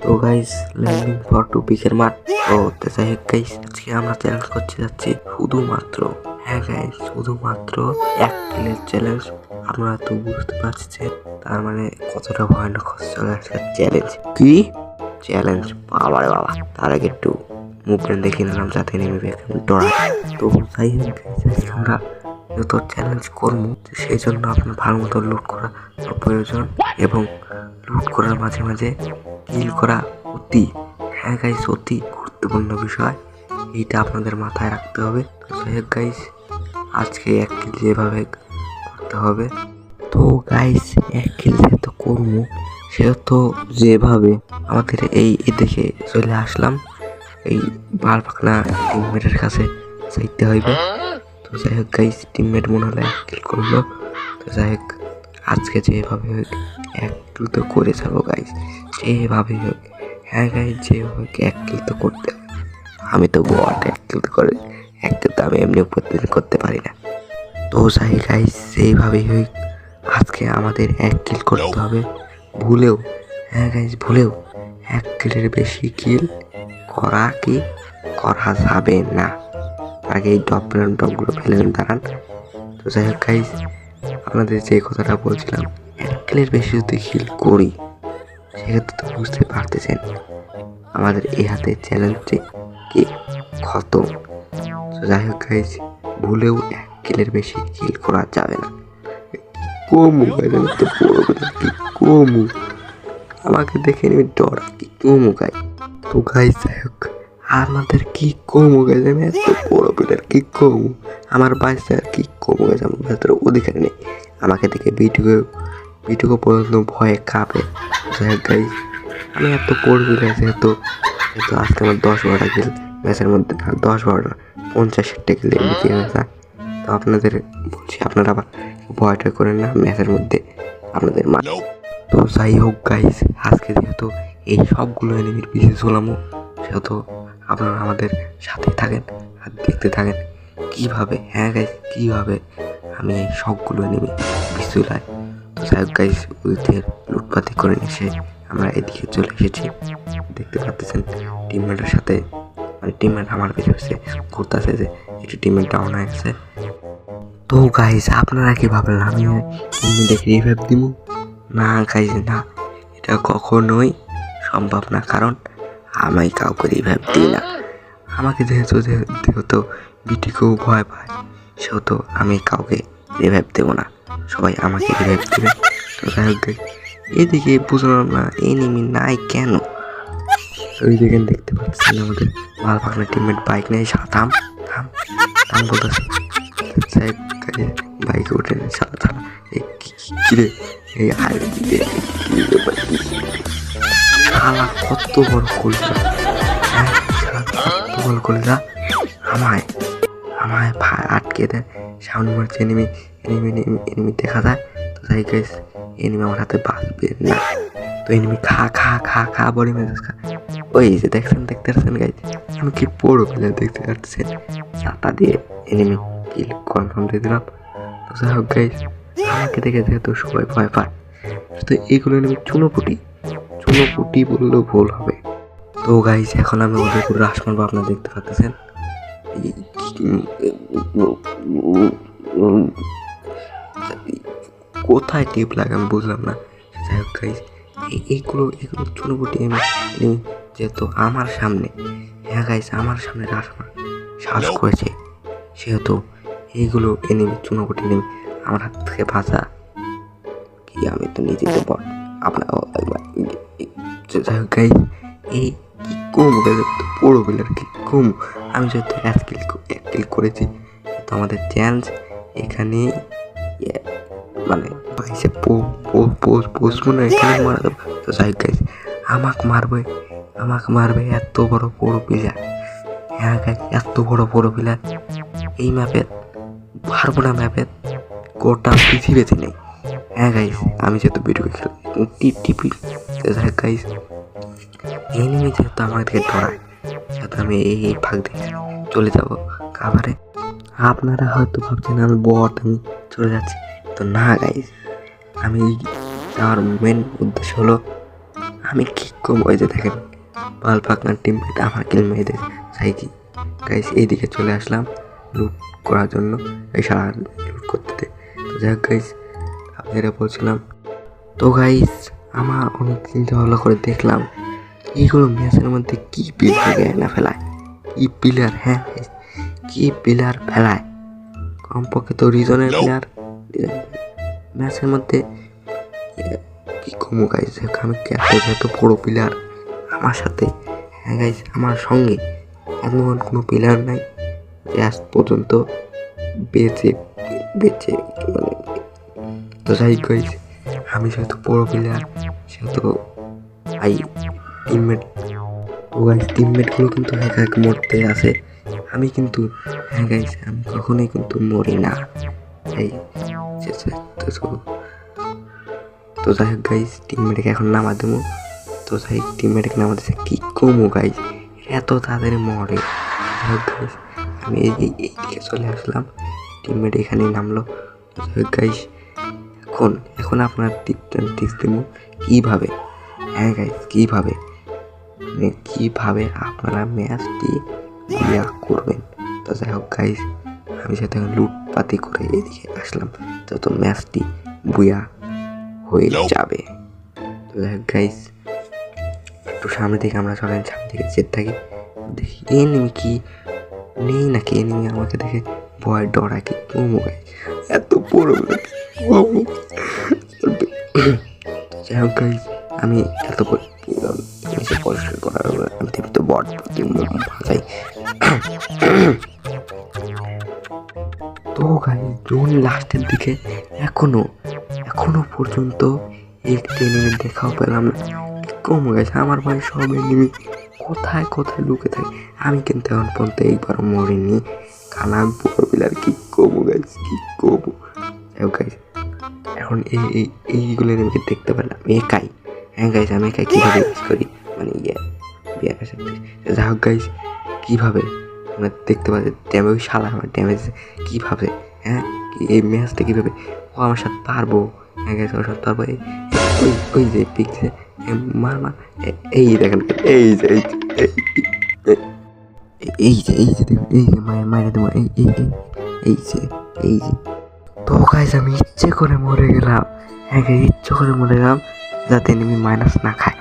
তো guys landing for টপিকের মাঠ। তো যাই হোক গাইস, আজকে আমরা চ্যালেঞ্জ করতে যাচ্ছি শুধুমাত্র, হ্যাঁ গাইস, শুধুমাত্র 1 কিলের চ্যালেঞ্জ। আপনারা তো বুঝতে পারছেন তার মানে কতটা ভয়ানক হচ্ছে একটা চ্যালেঞ্জ। কি চ্যালেঞ্জ, বাবা রে বাবা। তার আগে একটু মুভমেন্ট দেখে নিলাম যাতে নেমে ডরা। তো যাই হোক গাইস, আমরা যত চ্যালেঞ্জ করবো সেই জন্য আপনার ভালো মতো লুট করা প্রয়োজন, এবং লুট করার মাঝে মাঝে কিল করা অতি, হ্যাঁ গাইস, অতি গুরুত্বপূর্ণ বিষয়। এইটা আপনাদের মাথায় রাখতে হবে। তো যাই হোক গাইস, আজকে 1 কিল যেভাবে করতে হবে। তো গাইস 1 কিল যেহেতু করবো সেহেতু যেভাবে আমাদের এই দেখে চলে আসলাম এই বাল পাকনা টিমমেটের কাছে চাইতে হইবে। তো যাই হোক গাইস, টিমমেট মনে হলে 1 কিল করলো। তো যাই হোক আজকে যেভাবে হোক 1 কিল তো করে যাবো গাইস, যেভাবে হোক। হ্যাঁ গাইস, যেভাবে 1 কিল তো করতে হবে। আমি তো বট, 1 কিল তো করে, 1 কিল তো আমি এমনি প্রতিদিন করতে পারি না। তো যাই গাইস, যেভাবেই হোক আজকে আমাদের 1 কিল করতে হবে। ভুলেও, হ্যাঁ গাইস, ভুলেও 1 কিলের বেশি কিল করা যাবে না। আগে এই ডপগুলো ফেলে দাঁড়ান। তো যাই হোক গাইস, আপনাদের যে কথাটা বলছিলাম, 1 কিলের বেশি যদি কিল করি সেক্ষেত্রে তো বুঝতে পারতেছেন আমাদের এই হাতে চ্যালেঞ্জটি কি খতম। তো যাই হোক গাইস, ভুলেও 1 কিলের বেশি কিল করা যাবে না। কমু গাইস, আমি তো বড় কথা কি কমু, আমাকে দেখে নিবি ডর কি কমু গাই। তো গাইস যাই হোক, আমাদের কি কমু গাইস, আমি এত বড় প্লেয়ার কি কমু, আমার বাইসে আর কি কমু গাইস, আমার ভেতরে অধিকার নেই। আমাকে দেখে বিটুকো পর্যন্ত ভয়ে কাঁপে। যাই হোক গাইস, আমি এত পড়বি না, যেহেতু আজকে আমার 10-12টা কিল ম্যাচের মধ্যে, 10-12টা 50-60টা কিল এমনিতে গেছে। তো আপনাদের বলছি, আপনারা আবার ভয়টা করেন না ম্যাচের মধ্যে আপনাদের মা। তো যাই হোক গাইস, আজকে যেহেতু এই সবগুলো এনিমির পিছিয়ে চলামো, সেহেতু আপনারা আমাদের সাথে থাকেন আর দেখতে থাকেন কিভাবে, হ্যাঁ গাইস, কিভাবে আমি এই সবগুলো এনিমি পিছু চলাই। তো যাই হোক গাইস, ওইদের লুটপাতি করে এসে আমরা এদিকে চলে এসেছি। দেখতে পাচ্ছেন টিমমেটের সাথে, মানে টিমমেট আমার পিছনে ঘুরতেছে, যে একটি টিমমেট ডাউন হয়ে গেছে। তো গাইস, আপনারা কি ভাবলেন আমি টিমমেটকে রিভাইভ দিব? না গাইস, না, এটা কখনোই সম্ভব না, কারণ আমি কাউকে রিভাইভ দিই না। আমাকে যেহেতু বিটিকেও ভয় পায়, সেহেতু আমি কাউকে রিভাইভ দেবো না, সবাই আমাকে রিভাইভ দেবে। তো যাই হোক এদিকে বুঝলাম না এনিমি নাই কেন। ওই দিকে দেখতে পাচ্ছেন আমাদের মাল পাকনা টিমমেট বাইক নেই, থাম থাম থাম বলতেছে। বাইকে উঠে সালা কিরে এই শালা কত বড় কলজা, কত বড় কলজা। আমায় আটকে দেয়, সামনে মারছে এনিমি দেখা যায়। তো যাই গাইস, এনিমি আমার হাতে বাঁচবে না। তো এনিমি খা বডি মেজাজ খা। ওই যে দেখতে পাচ্ছেন গাইস, আমি কি বড় প্লেয়ার দেখতে পাচ্ছেন, চাটা দিয়ে এনিমি কিল কনফার্ম দিয়ে দিলাম। তো যাই হোক গাইস, আমাকে দেখে যেহেতু সবাই ভয় পায়, তো এইগুলো এনিমি চুনোপুটি বললেও ভুল হবে। তো গাইস, এখন আমি ওদের উপর রাশ মারবো, আপনারা দেখতে পাচ্ছেন। কোথায় টিপ লাগে আমি বুঝলাম না। যাই হোক গাইস, এইগুলো চুনোপুটি যেহেতু আমার সামনে, হ্যাঁ গাইস, আমার সামনে রাশ মার সাহস করেছে, সেহেতু এইগুলো এনিমি চুনোপুটি এনিমি আমার হাত থেকে বাঁচা কি, আমি তো নিজে তো বট আপনার। যাই হোক গাইস, এই কি কম বড় প্লেয়ার কি কম, আমি যেহেতু 1 কিল করেছি, তো আমাদের চ্যালেঞ্জ এখানে মানে পাইছে পোস্ট মনে এখানে মারা দেবো। তো যাই হোক গাইস, আমাকে মারবে এত বড় প্লেয়ার, হ্যাঁ গাইস, এত বড় প্লেয়ার এই ম্যাপের পারবো না, ম্যাপের গোটা পৃথিবীতে নেই। হ্যাঁ গাইস, আমি যেহেতু ভিডিও খেলি টিপি। যাই হোক গাইস, এনিমি যেহেতু আমাদেরকে ধরায়, সেহেতু আমি এই ভাগ দিয়ে চলে যাব কাভারে। আপনারা হয়তো ভাবছেন আমি বট, আমি চলে যাচ্ছি, তো না গাইস, আমি যাওয়ার মেন উদ্দেশ্য হলো আমি কি করবো? ওই যে দেখেন বাল পাকনার টিমমেট আমার কিল মেরে দিয়েছে। তাই কি গাইস এইদিকে চলে আসলাম লুট করার জন্য, এই সারা লুট করতে। তো যাই হোক গাইস, আপনারা বলছিলাম তো গাইস, আমার অনেক চিন্তা ভাবনা করে দেখলাম এইগুলো ম্যাচের মধ্যে কি পিলার না ফেলায়, কি পিলার, হ্যাঁ কি পিলার ফেলায়। কমপক্ষে তো রিজনের পিলার ম্যাচের মধ্যে কি কমো গাইস। আমি এত বড় পিলার আমার সাথে, হ্যাঁ গাইস আমার সঙ্গে এমন কোনো পিলার নাই যে আজ পর্যন্ত বেঁচে বেঁচে মানে। তো যাই গাইস, আমি যেহেতু বড় প্লেয়ার সেহেতু আই টিমমেট, তো গাইস টিমমেটগুলো কিন্তু একা এক মরতে আসে, আমি কিন্তু হ্যাঁ গাইস আমি কখনোই কিন্তু মরি না। এই তো যাই হোক গাইস, টিমমেটকে এখন নামা দেবো। তো যাই টিমমেটকে নামা দিচ্ছে কি কমো গাইস, এত তাড়াতাড়ি মরে। যাই হোক গাইস, আমি এইদিকে চলে আসলাম, টিমমেট এখানেই নামলো। তো যাই হোক গাইস, এখন আপনার টিপস দেবো কীভাবে, হ্যাঁ গাইস কীভাবে আপনারা ম্যাচটি বুয়া করবেন। তো যাই হোক গাইস, আমি সাথে লুটপাতি করে এদিকে আসলাম যত ম্যাচটি বুয়া হয়ে যাবে। তো যাই হোক গাইস, একটু সামনে থেকে আমরা চলেন, সামনে থেকে যেতে থাকি, দেখি এনিমি কি নেই নাকি। এনিমি আমাকে দেখে ভয় ডরায় কি কমো গাইস, এত বড় যাই হোক গাইস, আমি এত পরিষ্কার করার আমি তো বট ভাজাই। তো গাইস জোন লাস্টের দিকে এখনো পর্যন্ত একটি এনিমি দেখাও পেলাম না। কম গেছে আমার ভাই, সব এনিমি কোথায় লুকে থাকে। আমি কিন্তু এখন পর্যন্ত একবারও মরিনি, কারণ আমি বড় পিলার। কি কমো গাইস, কি কমো। যাই হোক গাইস, এখন এইগুলো এনিমিকে দেখতে পেলাম একাই, হ্যাঁ গাইস আমি একাই কীভাবে ইউজ করি মানে যাই হোক গাইস, কীভাবে আমরা দেখতে পাচ্ছি ড্যামেজ, ওই শালা আমার ড্যামেজ কীভাবে, হ্যাঁ এই ম্যাচটা কীভাবে ও আমার সাথে পারবো, হ্যাঁ গাইস ওর সাথে পারবো। ওই যে পিকছে মার এই দেখেন, এই যে দেখুন, এই যে মায়ের দেবো, এই যে তো গাইস আমি ইচ্ছে করে মরে গেলাম, হ্যাঁ ইচ্ছে করে মরে গেলাম যাতে এনিমি মাইনাস না খায়।